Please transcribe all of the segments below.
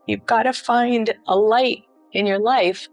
You've got to find a light in your life.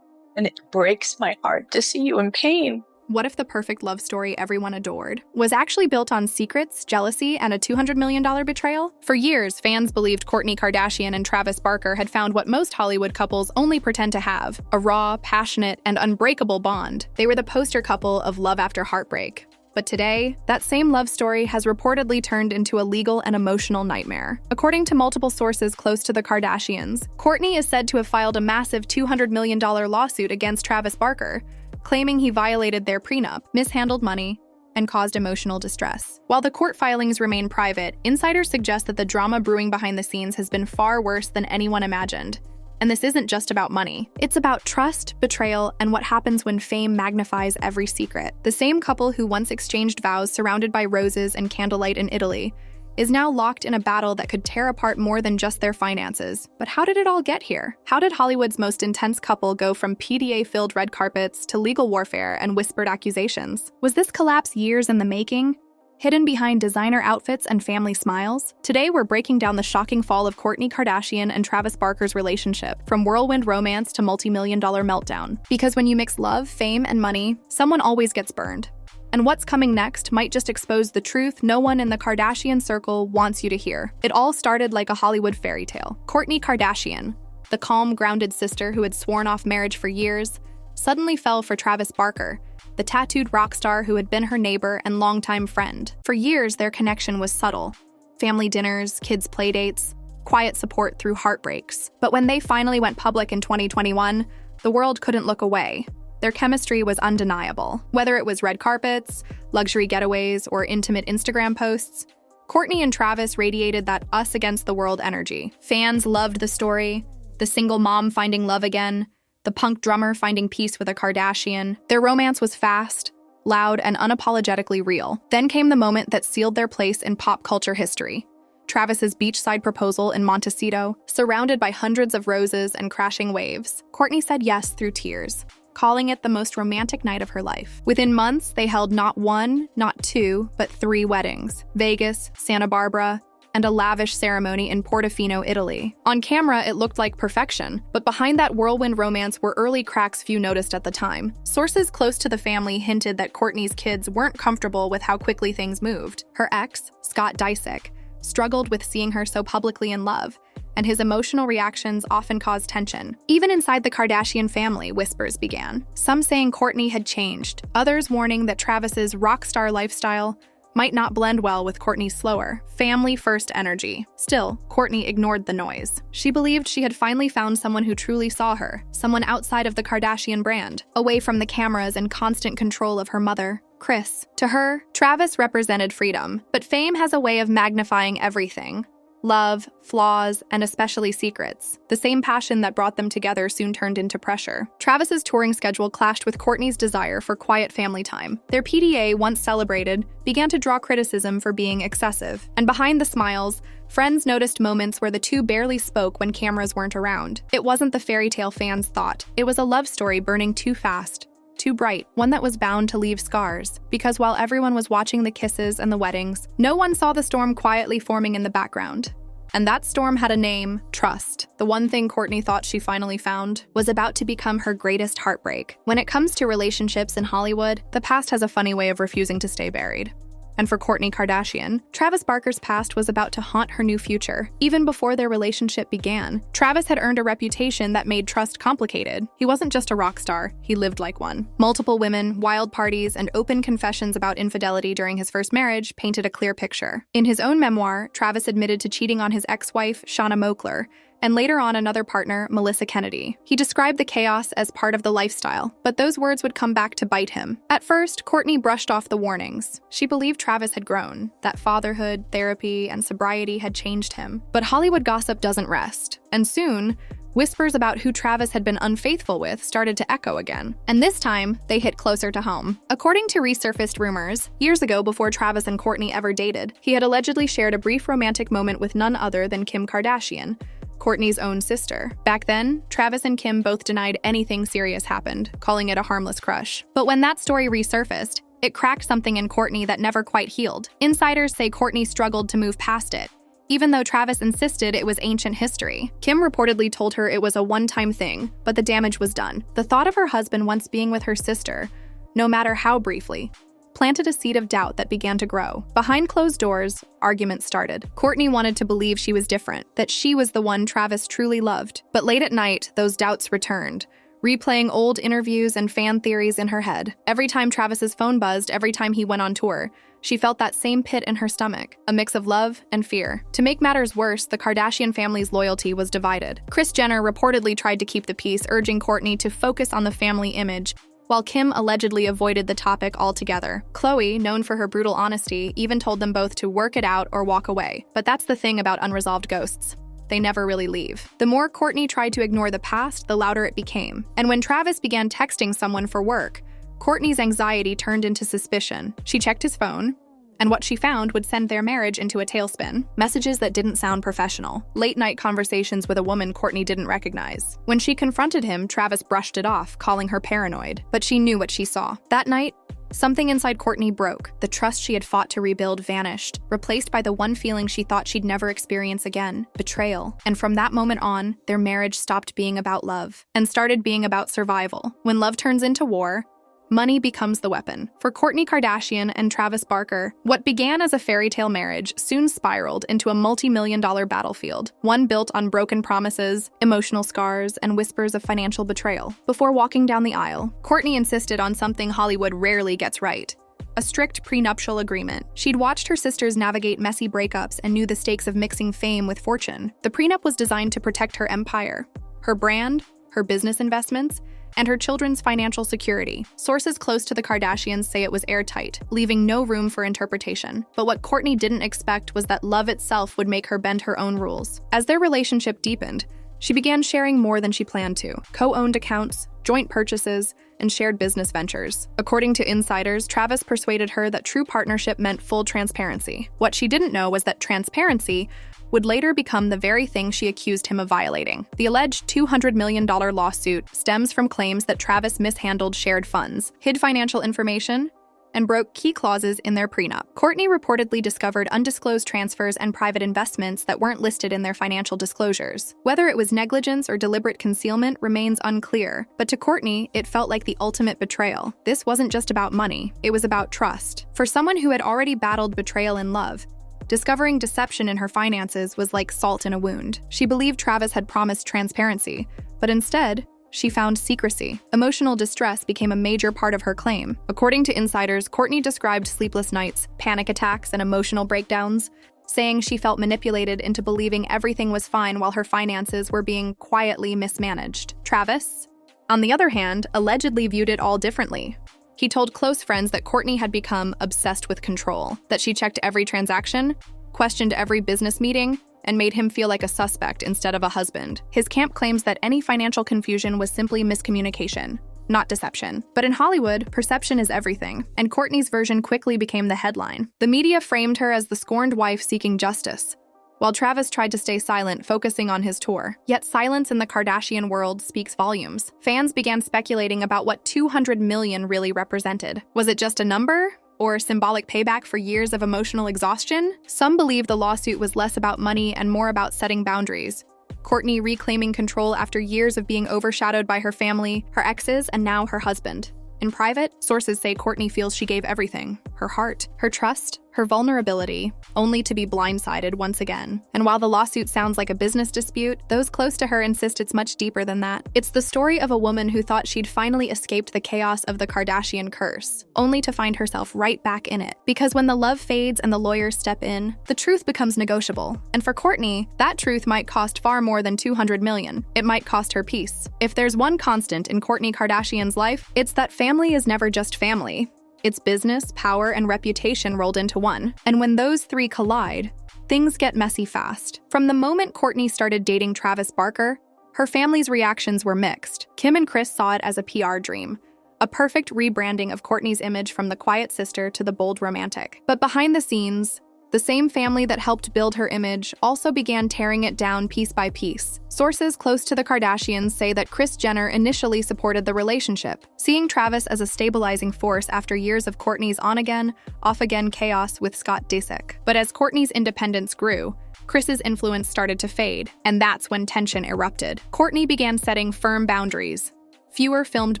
And it breaks my heart to see you in pain. What if the perfect love story everyone adored was actually built on secrets, jealousy, and a $200 million betrayal? For years, fans believed Kourtney Kardashian and Travis Barker had found what most Hollywood couples only pretend to have: a raw, passionate, and unbreakable bond. They were the poster couple of love after heartbreak. But today, that same love story has reportedly turned into a legal and emotional nightmare. According to multiple sources close to the Kardashians, Kourtney is said to have filed a massive $200 million lawsuit against Travis Barker, claiming he violated their prenup, mishandled money, and caused emotional distress. While the court filings remain private, insiders suggest that the drama brewing behind the scenes has been far worse than anyone imagined. And this isn't just about money. It's about trust, betrayal, and what happens when fame magnifies every secret. The same couple who once exchanged vows surrounded by roses and candlelight in Italy is now locked in a battle that could tear apart more than just their finances. But how did it all get here? How did Hollywood's most intense couple go from PDA-filled red carpets to legal warfare and whispered accusations? Was this collapse years in the making, hidden behind designer outfits and family smiles? Today, we're breaking down the shocking fall of Kourtney Kardashian and Travis Barker's relationship, from whirlwind romance to multi-million-dollar meltdown. Because when you mix love, fame, and money, someone always gets burned. And what's coming next might just expose the truth no one in the Kardashian circle wants you to hear. It all started like a Hollywood fairy tale. Kourtney Kardashian, the calm, grounded sister who had sworn off marriage for years, suddenly fell for Travis Barker, the tattooed rock star who had been her neighbor and longtime friend. For years, their connection was subtle. Family dinners, kids' playdates, quiet support through heartbreaks. But when they finally went public in 2021, the world couldn't look away. Their chemistry was undeniable. Whether it was red carpets, luxury getaways, or intimate Instagram posts, Kourtney and Travis radiated that us-against-the-world energy. Fans loved the story: the single mom finding love again, the punk drummer finding peace with a Kardashian. Their romance was fast, loud, and unapologetically real. Then came the moment that sealed their place in pop culture history: Travis's beachside proposal in Montecito, surrounded by hundreds of roses and crashing waves. Kourtney said yes through tears, calling it the most romantic night of her life. Within months, they held not one, not two, but 3 weddings: Vegas, Santa Barbara, and a lavish ceremony in Portofino, Italy. On camera, it looked like perfection, but behind that whirlwind romance were early cracks few noticed at the time. Sources close to the family hinted that Kourtney's kids weren't comfortable with how quickly things moved. Her ex, Scott Disick, struggled with seeing her so publicly in love, and his emotional reactions often caused tension. Even inside the Kardashian family, whispers began. Some saying Kourtney had changed, others warning that Travis's rock star lifestyle might not blend well with Kourtney's slower, family-first energy. Still, Kourtney ignored the noise. She believed she had finally found someone who truly saw her, someone outside of the Kardashian brand, away from the cameras and constant control of her mother, Kris. To her, Travis represented freedom, but fame has a way of magnifying everything: love, flaws, and especially secrets. The same passion that brought them together soon turned into pressure. Travis's touring schedule clashed with Kourtney's desire for quiet family time. Their PDA, once celebrated, began to draw criticism for being excessive. And behind the smiles, friends noticed moments where the two barely spoke when cameras weren't around. It wasn't the fairy tale fans thought. It was a love story burning too fast, too bright, one that was bound to leave scars. Because while everyone was watching the kisses and the weddings, no one saw the storm quietly forming in the background. And that storm had a name: trust. The one thing Kourtney thought she finally found was about to become her greatest heartbreak. When it comes to relationships in Hollywood, the past has a funny way of refusing to stay buried. And for Kourtney Kardashian, Travis Barker's past was about to haunt her new future. Even before their relationship began, Travis had earned a reputation that made trust complicated. He wasn't just a rock star, he lived like one. Multiple women, wild parties, and open confessions about infidelity during his first marriage painted a clear picture. In his own memoir, Travis admitted to cheating on his ex-wife, Shauna Moakler, and later on another partner, Melissa Kennedy. He described the chaos as part of the lifestyle, but those words would come back to bite him. At first, Kourtney brushed off the warnings. She believed Travis had grown, that fatherhood, therapy, and sobriety had changed him. But Hollywood gossip doesn't rest, and soon, whispers about who Travis had been unfaithful with started to echo again. And this time, they hit closer to home. According to resurfaced rumors, years ago before Travis and Kourtney ever dated, he had allegedly shared a brief romantic moment with none other than Kim Kardashian, Kourtney's own sister. Back then, Travis and Kim both denied anything serious happened, calling it a harmless crush. But when that story resurfaced, it cracked something in Kourtney that never quite healed. Insiders say Kourtney struggled to move past it, even though Travis insisted it was ancient history. Kim reportedly told her it was a one-time thing, but the damage was done. The thought of her husband once being with her sister, no matter how briefly, planted a seed of doubt that began to grow. Behind closed doors, arguments started. Kourtney wanted to believe she was different, that she was the one Travis truly loved. But late at night, those doubts returned, replaying old interviews and fan theories in her head. Every time Travis's phone buzzed, every time he went on tour, she felt that same pit in her stomach, a mix of love and fear. To make matters worse, the Kardashian family's loyalty was divided. Kris Jenner reportedly tried to keep the peace, urging Kourtney to focus on the family image, while Kim allegedly avoided the topic altogether. Khloe, known for her brutal honesty, even told them both to work it out or walk away. But that's the thing about unresolved ghosts. They never really leave. The more Kourtney tried to ignore the past, the louder it became. And when Travis began texting someone for work, Kourtney's anxiety turned into suspicion. She checked his phone, and what she found would send their marriage into a tailspin. Messages that didn't sound professional. Late-night conversations with a woman Kourtney didn't recognize. When she confronted him, Travis brushed it off, calling her paranoid. But she knew what she saw. That night, something inside Kourtney broke. The trust she had fought to rebuild vanished, replaced by the one feeling she thought she'd never experience again: betrayal. And from that moment on, their marriage stopped being about love and started being about survival. When love turns into war, money becomes the weapon. For Kourtney Kardashian and Travis Barker, what began as a fairy tale marriage soon spiraled into a multi-million-dollar battlefield, one built on broken promises, emotional scars, and whispers of financial betrayal. Before walking down the aisle, Kourtney insisted on something Hollywood rarely gets right: a strict prenuptial agreement. She'd watched her sisters navigate messy breakups and knew the stakes of mixing fame with fortune. The prenup was designed to protect her empire, her brand, her business investments, and her children's financial security. Sources close to the Kardashians say it was airtight, leaving no room for interpretation. But what Kourtney didn't expect was that love itself would make her bend her own rules. As their relationship deepened, she began sharing more than she planned to: co-owned accounts, joint purchases, and shared business ventures. According to insiders, Travis persuaded her that true partnership meant full transparency. What she didn't know was that transparency would later become the very thing she accused him of violating. The alleged $200 million lawsuit stems from claims that Travis mishandled shared funds, hid financial information, and broke key clauses in their prenup. Kourtney reportedly discovered undisclosed transfers and private investments that weren't listed in their financial disclosures. Whether it was negligence or deliberate concealment remains unclear, but to Kourtney, it felt like the ultimate betrayal. This wasn't just about money, it was about trust. For someone who had already battled betrayal in love, discovering deception in her finances was like salt in a wound. She believed Travis had promised transparency, but instead, she found secrecy. Emotional distress became a major part of her claim. According to insiders, Kourtney described sleepless nights, panic attacks, and emotional breakdowns, saying she felt manipulated into believing everything was fine while her finances were being quietly mismanaged. Travis, on the other hand, allegedly viewed it all differently. He told close friends that Kourtney had become obsessed with control, that she checked every transaction, questioned every business meeting, and made him feel like a suspect instead of a husband. His camp claims that any financial confusion was simply miscommunication, not deception. But in Hollywood, perception is everything, and Kourtney's version quickly became the headline. The media framed her as the scorned wife seeking justice, while Travis tried to stay silent, focusing on his tour. Yet silence in the Kardashian world speaks volumes. Fans began speculating about what $200 million really represented. Was it just a number, or symbolic payback for years of emotional exhaustion? Some believe the lawsuit was less about money and more about setting boundaries. Kourtney reclaiming control after years of being overshadowed by her family, her exes, and now her husband. In private, sources say Kourtney feels she gave everything: her heart, her trust, her vulnerability, only to be blindsided once again. And while the lawsuit sounds like a business dispute, those close to her insist it's much deeper than that. It's the story of a woman who thought she'd finally escaped the chaos of the Kardashian curse, only to find herself right back in it. Because when the love fades and the lawyers step in, the truth becomes negotiable. And for Kourtney, that truth might cost far more than $200 million. It might cost her peace. If there's one constant in Kourtney Kardashian's life, it's that family is never just family. It's business, power, and reputation rolled into one. And when those three collide, things get messy fast. From the moment Kourtney started dating Travis Barker, her family's reactions were mixed. Kim and Kris saw it as a PR dream, a perfect rebranding of Kourtney's image from the quiet sister to the bold romantic. But behind the scenes, the same family that helped build her image also began tearing it down piece by piece. Sources close to the Kardashians say that Kris Jenner initially supported the relationship, seeing Travis as a stabilizing force after years of Kourtney's on-again, off-again chaos with Scott Disick. But as Kourtney's independence grew, Kris's influence started to fade, and that's when tension erupted. Kourtney began setting firm boundaries. Fewer filmed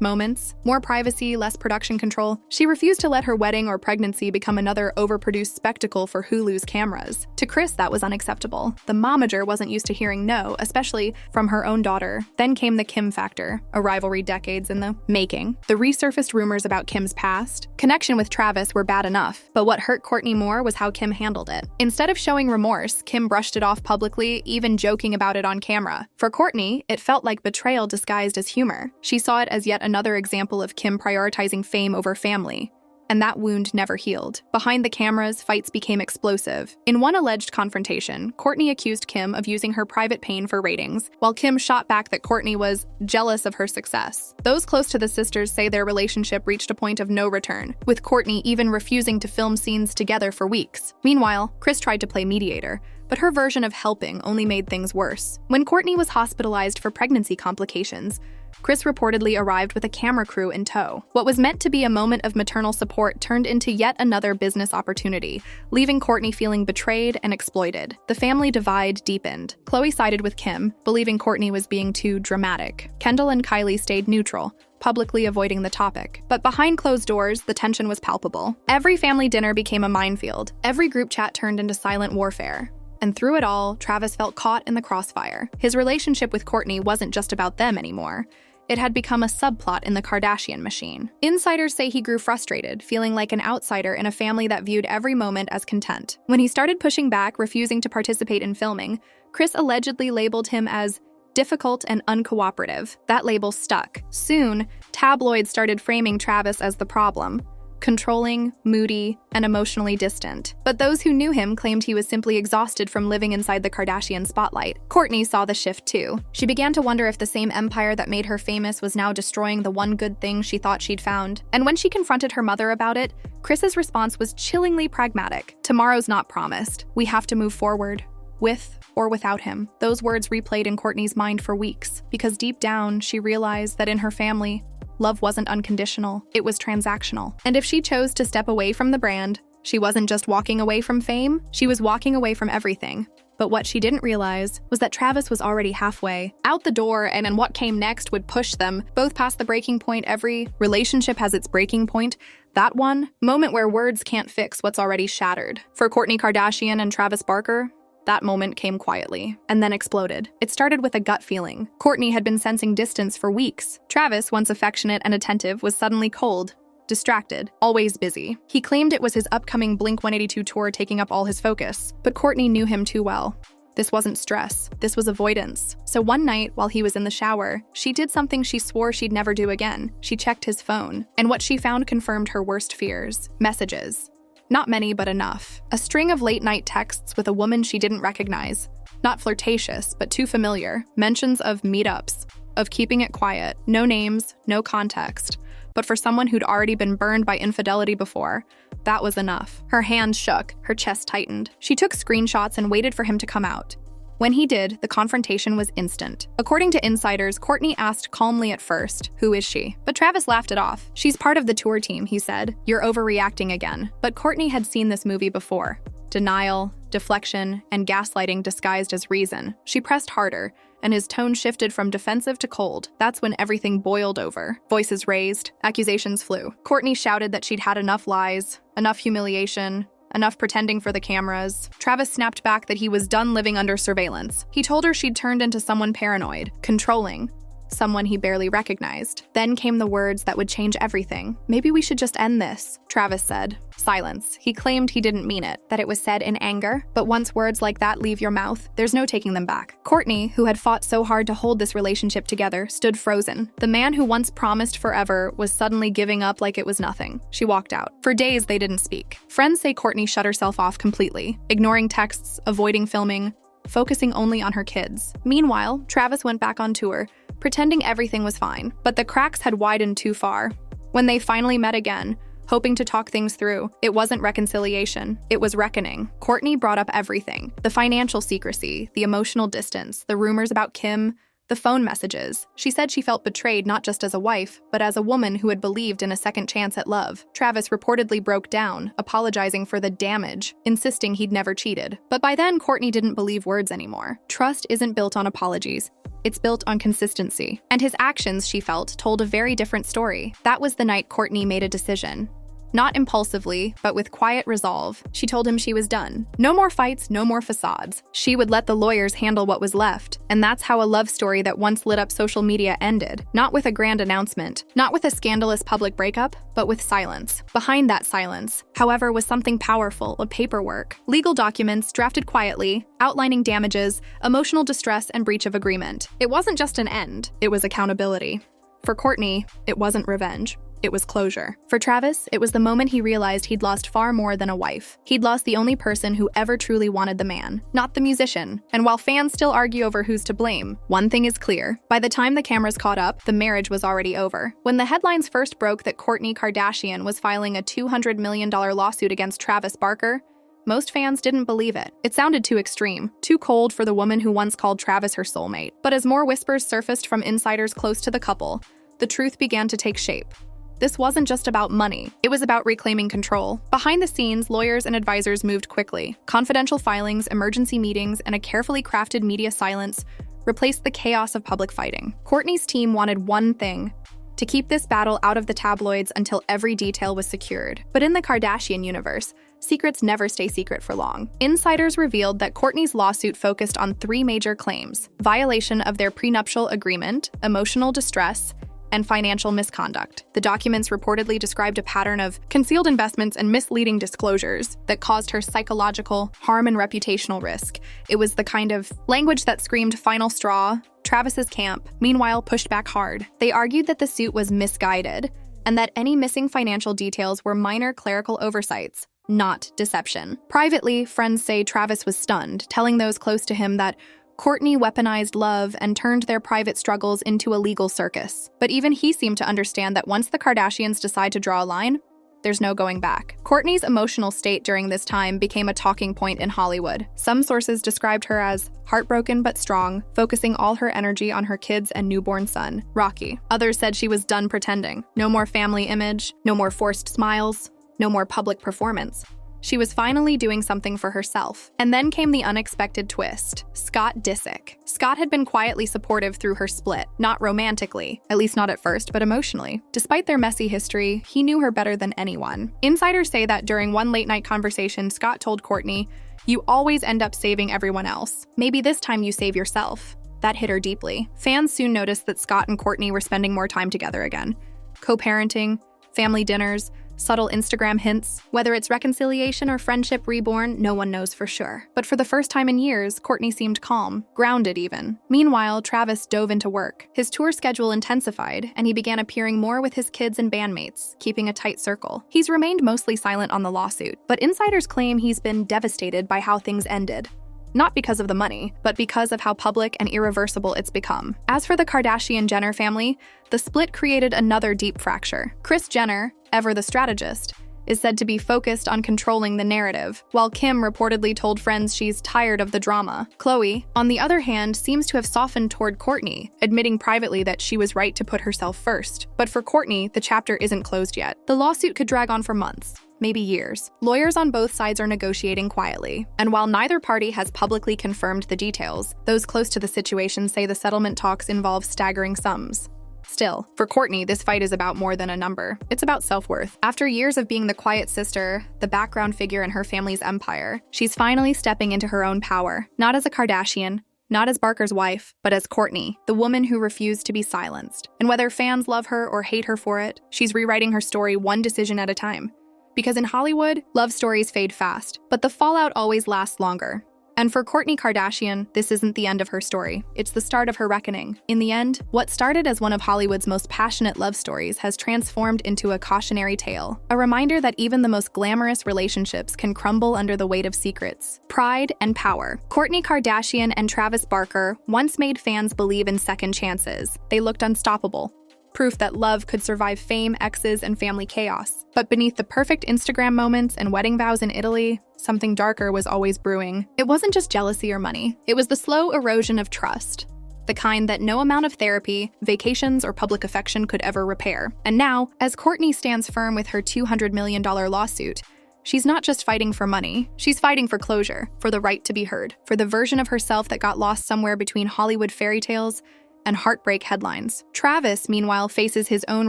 moments, more privacy, less production control. She refused to let her wedding or pregnancy become another overproduced spectacle for Hulu's cameras. To Kris, that was unacceptable. The momager wasn't used to hearing no, especially from her own daughter. Then came the Kim factor, a rivalry decades in the making. The resurfaced rumors about Kim's past, connection with Travis were bad enough, but what hurt Kourtney more was how Kim handled it. Instead of showing remorse, Kim brushed it off publicly, even joking about it on camera. For Kourtney, it felt like betrayal disguised as humor. She saw it as yet another example of Kim prioritizing fame over family, and that wound never healed. Behind the cameras, fights became explosive. In one alleged confrontation, Kourtney accused Kim of using her private pain for ratings, while Kim shot back that Kourtney was jealous of her success. Those close to the sisters say their relationship reached a point of no return, with Kourtney even refusing to film scenes together for weeks. Meanwhile, Kris tried to play mediator, but her version of helping only made things worse. When Kourtney was hospitalized for pregnancy complications, Kris reportedly arrived with a camera crew in tow. What was meant to be a moment of maternal support turned into yet another business opportunity, leaving Kourtney feeling betrayed and exploited. The family divide deepened. Khloe sided with Kim, believing Kourtney was being too dramatic. Kendall and Kylie stayed neutral, publicly avoiding the topic. But behind closed doors, the tension was palpable. Every family dinner became a minefield. Every group chat turned into silent warfare. And through it all, Travis felt caught in the crossfire. His relationship with Kourtney wasn't just about them anymore. It had become a subplot in the Kardashian machine. Insiders say he grew frustrated, feeling like an outsider in a family that viewed every moment as content. When he started pushing back, refusing to participate in filming, Kris allegedly labeled him as difficult and uncooperative. That label stuck. Soon, tabloids started framing Travis as the problem. Controlling, moody, and emotionally distant. But those who knew him claimed he was simply exhausted from living inside the Kardashian spotlight. Kourtney saw the shift too. She began to wonder if the same empire that made her famous was now destroying the one good thing she thought she'd found. And when she confronted her mother about it, Kris's response was chillingly pragmatic. Tomorrow's not promised. We have to move forward. With or without him. Those words replayed in Kourtney's mind for weeks, because deep down, she realized that in her family, love wasn't unconditional, it was transactional. And if she chose to step away from the brand, she wasn't just walking away from fame, she was walking away from everything. But what she didn't realize was that Travis was already halfway out the door, and then what came next would push them both past the breaking point. Every relationship has its breaking point. That one, moment where words can't fix what's already shattered. For Kourtney Kardashian and Travis Barker, that moment came quietly, and then exploded. It started with a gut feeling. Kourtney had been sensing distance for weeks. Travis, once affectionate and attentive, was suddenly cold, distracted, always busy. He claimed it was his upcoming Blink-182 tour taking up all his focus, but Kourtney knew him too well. This wasn't stress, this was avoidance. So one night, while he was in the shower, she did something she swore she'd never do again. She checked his phone, and what she found confirmed her worst fears. Messages. Not many, but enough. A string of late-night texts with a woman she didn't recognize. Not flirtatious, but too familiar. Mentions of meetups, of keeping it quiet. No names, no context. But for someone who'd already been burned by infidelity before, that was enough. Her hands shook, her chest tightened. She took screenshots and waited for him to come out. When he did, the confrontation was instant. According to insiders, Kourtney asked calmly at first, "Who is she?" But Travis laughed it off. "She's part of the tour team," he said. "You're overreacting again." But Kourtney had seen this movie before. Denial, deflection, and gaslighting disguised as reason. She pressed harder, and his tone shifted from defensive to cold. That's when everything boiled over. Voices raised, accusations flew. Kourtney shouted that she'd had enough lies, enough humiliation, enough pretending for the cameras. Travis snapped back that he was done living under surveillance. He told her she'd turned into someone paranoid, controlling, someone he barely recognized. Then came the words that would change everything. "Maybe we should just end this," Travis said. Silence. He claimed he didn't mean it, that it was said in anger. But once words like that leave your mouth, there's no taking them back. Kourtney, who had fought so hard to hold this relationship together, stood frozen. The man who once promised forever was suddenly giving up like it was nothing. She walked out. For days, they didn't speak. Friends say Kourtney shut herself off completely, ignoring texts, avoiding filming, focusing only on her kids. Meanwhile, Travis went back on tour, pretending everything was fine. But the cracks had widened too far. When they finally met again, hoping to talk things through, it wasn't reconciliation, it was reckoning. Kourtney brought up everything. The financial secrecy, the emotional distance, the rumors about Kim, The phone messages. She said she felt betrayed not just as a wife, but as a woman who had believed in a second chance at love. Travis reportedly broke down, apologizing for the damage, insisting he'd never cheated. But by then, Kourtney didn't believe words anymore. Trust isn't built on apologies. It's built on consistency. And his actions, she felt, told a very different story. That was the night Kourtney made a decision. Not impulsively, but with quiet resolve, she told him she was done. No more fights, no more facades. She would let the lawyers handle what was left. And that's how a love story that once lit up social media ended. Not with a grand announcement, not with a scandalous public breakup, but with silence. Behind that silence, however, was something powerful, a paperwork. Legal documents drafted quietly, outlining damages, emotional distress, and breach of agreement. It wasn't just an end, it was accountability. For Kourtney, it wasn't revenge. It was closure. For Travis, it was the moment he realized he'd lost far more than a wife. He'd lost the only person who ever truly wanted the man, not the musician. And while fans still argue over who's to blame, one thing is clear. By the time the cameras caught up, the marriage was already over. When the headlines first broke that Kourtney Kardashian was filing a $200 million lawsuit against Travis Barker, most fans didn't believe it. It sounded too extreme, too cold for the woman who once called Travis her soulmate. But as more whispers surfaced from insiders close to the couple, the truth began to take shape. This wasn't just about money. It was about reclaiming control. Behind the scenes, lawyers and advisors moved quickly. Confidential filings, emergency meetings, and a carefully crafted media silence replaced the chaos of public fighting. Kourtney's team wanted one thing: to keep this battle out of the tabloids until every detail was secured. But in the Kardashian universe, secrets never stay secret for long. Insiders revealed that Kourtney's lawsuit focused on 3 major claims: violation of their prenuptial agreement, emotional distress, and financial misconduct. The documents reportedly described a pattern of concealed investments and misleading disclosures that caused her psychological harm and reputational risk. It was the kind of language that screamed final straw. Travis's camp, meanwhile, pushed back hard. They argued that the suit was misguided and that any missing financial details were minor clerical oversights, not deception. Privately, friends say Travis was stunned, telling those close to him that Kourtney weaponized love and turned their private struggles into a legal circus. But even he seemed to understand that once the Kardashians decide to draw a line, there's no going back. Kourtney's emotional state during this time became a talking point in Hollywood. Some sources described her as heartbroken but strong, focusing all her energy on her kids and newborn son, Rocky. Others said she was done pretending. No more family image, no more forced smiles, no more public performance. She was finally doing something for herself. And then came the unexpected twist: Scott Disick. Scott had been quietly supportive through her split, not romantically, at least not at first, but emotionally. Despite their messy history, he knew her better than anyone. Insiders say that during one late-night conversation, Scott told Kourtney, "You always end up saving everyone else. Maybe this time you save yourself." That hit her deeply. Fans soon noticed that Scott and Kourtney were spending more time together again. Co-parenting, family dinners, subtle Instagram hints. Whether it's reconciliation or friendship reborn, no one knows for sure. But for the first time in years, Kourtney seemed calm, grounded even. Meanwhile, Travis dove into work. His tour schedule intensified, and he began appearing more with his kids and bandmates, keeping a tight circle. He's remained mostly silent on the lawsuit, but insiders claim he's been devastated by how things ended. Not because of the money, but because of how public and irreversible it's become. As for the Kardashian-Jenner family, the split created another deep fracture. Kris Jenner, ever the strategist, is said to be focused on controlling the narrative, while Kim reportedly told friends she's tired of the drama. Khloe, on the other hand, seems to have softened toward Kourtney, admitting privately that she was right to put herself first. But for Kourtney, the chapter isn't closed yet. The lawsuit could drag on for months, maybe years. Lawyers on both sides are negotiating quietly, and while neither party has publicly confirmed the details, those close to the situation say the settlement talks involve staggering sums. Still, for Kourtney, this fight is about more than a number. It's about self-worth. After years of being the quiet sister, the background figure in her family's empire, she's finally stepping into her own power, not as a Kardashian, not as Barker's wife, but as Kourtney, the woman who refused to be silenced. And whether fans love her or hate her for it, she's rewriting her story one decision at a time. Because in Hollywood, love stories fade fast, but the fallout always lasts longer. And for Kourtney Kardashian, this isn't the end of her story. It's the start of her reckoning. In the end, what started as one of Hollywood's most passionate love stories has transformed into a cautionary tale, a reminder that even the most glamorous relationships can crumble under the weight of secrets, pride, and power. Kourtney Kardashian and Travis Barker once made fans believe in second chances. They looked unstoppable, proof that love could survive fame, exes, and family chaos. But beneath the perfect Instagram moments and wedding vows in Italy, something darker was always brewing. It wasn't just jealousy or money. It was the slow erosion of trust. the kind that no amount of therapy, vacations, or public affection could ever repair. And now, as Kourtney stands firm with her $200 million lawsuit, she's not just fighting for money, she's fighting for closure, for the right to be heard, for the version of herself that got lost somewhere between Hollywood fairy tales and heartbreak headlines. Travis, meanwhile, faces his own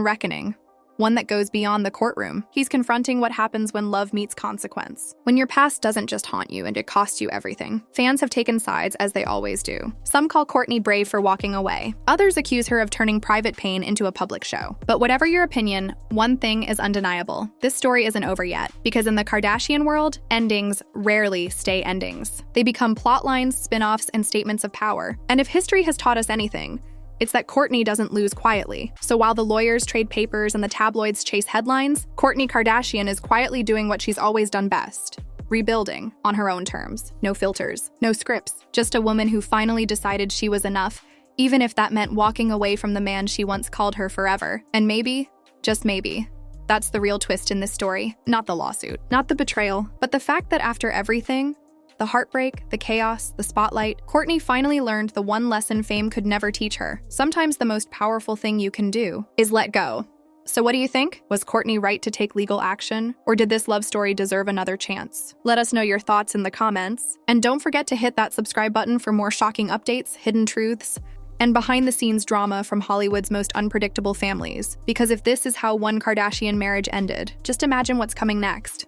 reckoning, one that goes beyond the courtroom. He's confronting what happens when love meets consequence. When your past doesn't just haunt you and it costs you everything. Fans have taken sides, as they always do. Some call Kourtney brave for walking away. Others accuse her of turning private pain into a public show. But whatever your opinion, one thing is undeniable. This story isn't over yet, because in the Kardashian world, endings rarely stay endings. They become plot lines, spin-offs, and statements of power. And if history has taught us anything, it's that Kourtney doesn't lose quietly. So while the lawyers trade papers and the tabloids chase headlines, Kourtney Kardashian is quietly doing what she's always done best: rebuilding on her own terms. No filters, no scripts, just a woman who finally decided she was enough, even if that meant walking away from the man she once called her forever. And maybe, just maybe, that's the real twist in this story. Not the lawsuit, not the betrayal, but the fact that after everything, the heartbreak, the chaos, the spotlight, Kourtney finally learned the one lesson fame could never teach her. Sometimes the most powerful thing you can do is let go. So what do you think? Was Kourtney right to take legal action? Or did this love story deserve another chance? Let us know your thoughts in the comments. And don't forget to hit that subscribe button for more shocking updates, hidden truths, and behind-the-scenes drama from Hollywood's most unpredictable families. Because if this is how one Kardashian marriage ended, just imagine what's coming next.